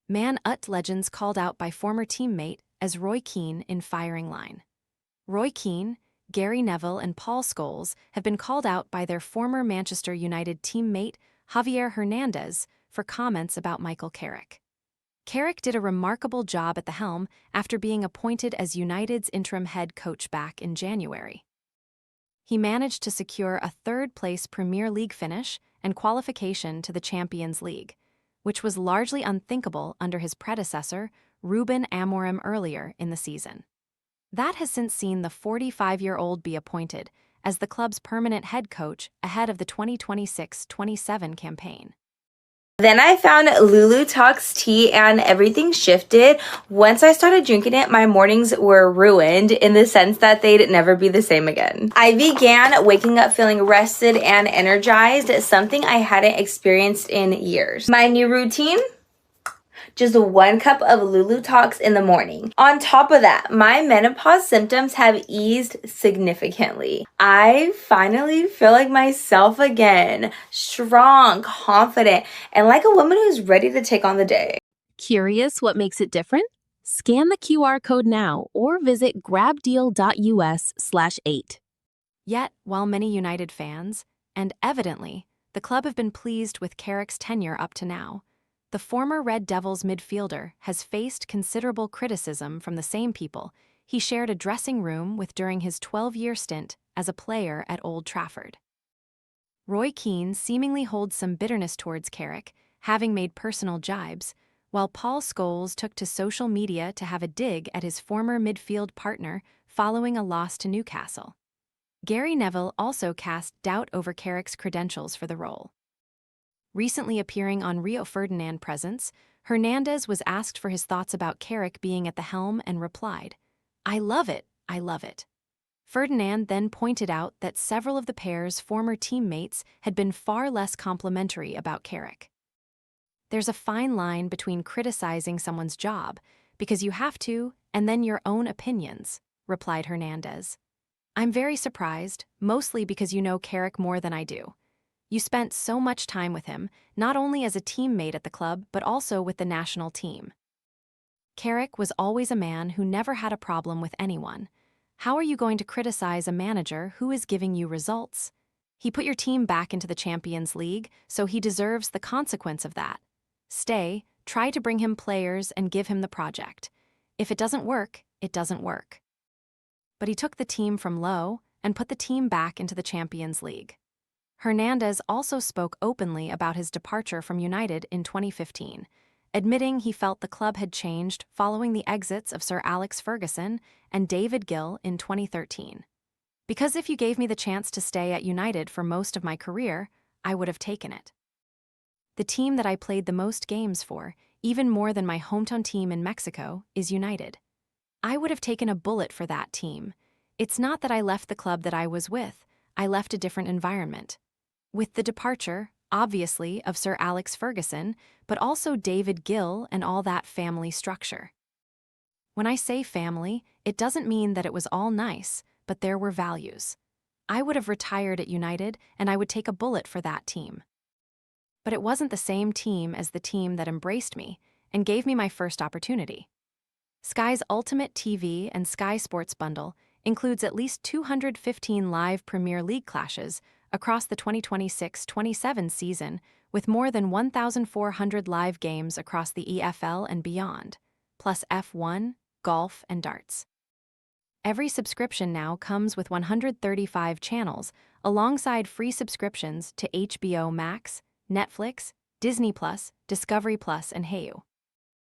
Man Ut legends called out by former teammate as Roy Keane in firing line. Roy Keane, Gary Neville and Paul Scholes have been called out by their former Manchester United teammate Javier Hernandez for comments about Michael Carrick. Carrick did a remarkable job at the helm after being appointed as United's interim head coach back in January. He managed to secure a third-place Premier League finish and qualification to the Champions League, which was largely unthinkable under his predecessor, Ruben Amorim, earlier in the season. That has since seen the 45-year-old be appointed as the club's permanent head coach ahead of the 2026-27 campaign. Then I found Lulu Talks tea and everything shifted. Once I started drinking it, my mornings were ruined in the sense that they'd never be the same again. I began waking up feeling rested and energized, something I hadn't experienced in years. My new routine? Just 1 cup of Lulu Talks in the morning. On top of that, my menopause symptoms have eased significantly. I finally feel like myself again, strong, confident, and like a woman who's ready to take on the day. Curious what makes it different? Scan the QR code now or visit grabdeal.us/8. Yet, while many United fans, and evidently, the club have been pleased with Carrick's tenure up to now, the former Red Devils midfielder has faced considerable criticism from the same people he shared a dressing room with during his 12-year stint as a player at Old Trafford. Roy Keane seemingly holds some bitterness towards Carrick, having made personal jibes, while Paul Scholes took to social media to have a dig at his former midfield partner following a loss to Newcastle. Gary Neville also cast doubt over Carrick's credentials for the role. Recently appearing on Rio Ferdinand Presents, Hernandez was asked for his thoughts about Carrick being at the helm and replied, "I love it, I love it." Ferdinand then pointed out that several of the pair's former teammates had been far less complimentary about Carrick. There's a fine line between criticizing someone's job, because you have to, and then your own opinions, replied Hernandez. I'm very surprised, mostly because you know Carrick more than I do. You spent so much time with him, not only as a teammate at the club, but also with the national team. Carrick was always a man who never had a problem with anyone. How are you going to criticize a manager who is giving you results? He put your team back into the Champions League, so he deserves the consequence of that. Stay, try to bring him players and give him the project. If it doesn't work, it doesn't work. But he took the team from low and put the team back into the Champions League. Hernandez also spoke openly about his departure from United in 2015, admitting he felt the club had changed following the exits of Sir Alex Ferguson and David Gill in 2013. Because if you gave me the chance to stay at United for most of my career, I would have taken it. The team that I played the most games for, even more than my hometown team in Mexico, is United. I would have taken a bullet for that team. It's not that I left the club that I was with, I left a different environment. With the departure, obviously, of Sir Alex Ferguson, but also David Gill and all that family structure. When I say family, it doesn't mean that it was all nice, but there were values. I would have retired at United, and I would take a bullet for that team. But it wasn't the same team as the team that embraced me and gave me my first opportunity. Sky's Ultimate TV and Sky Sports bundle includes at least 215 live Premier League clashes across the 2026-27 season, with more than 1,400 live games across the EFL and beyond, plus F1, golf, and darts. Every subscription now comes with 135 channels, alongside free subscriptions to HBO Max, Netflix, Disney+, Discovery+, and Hayu.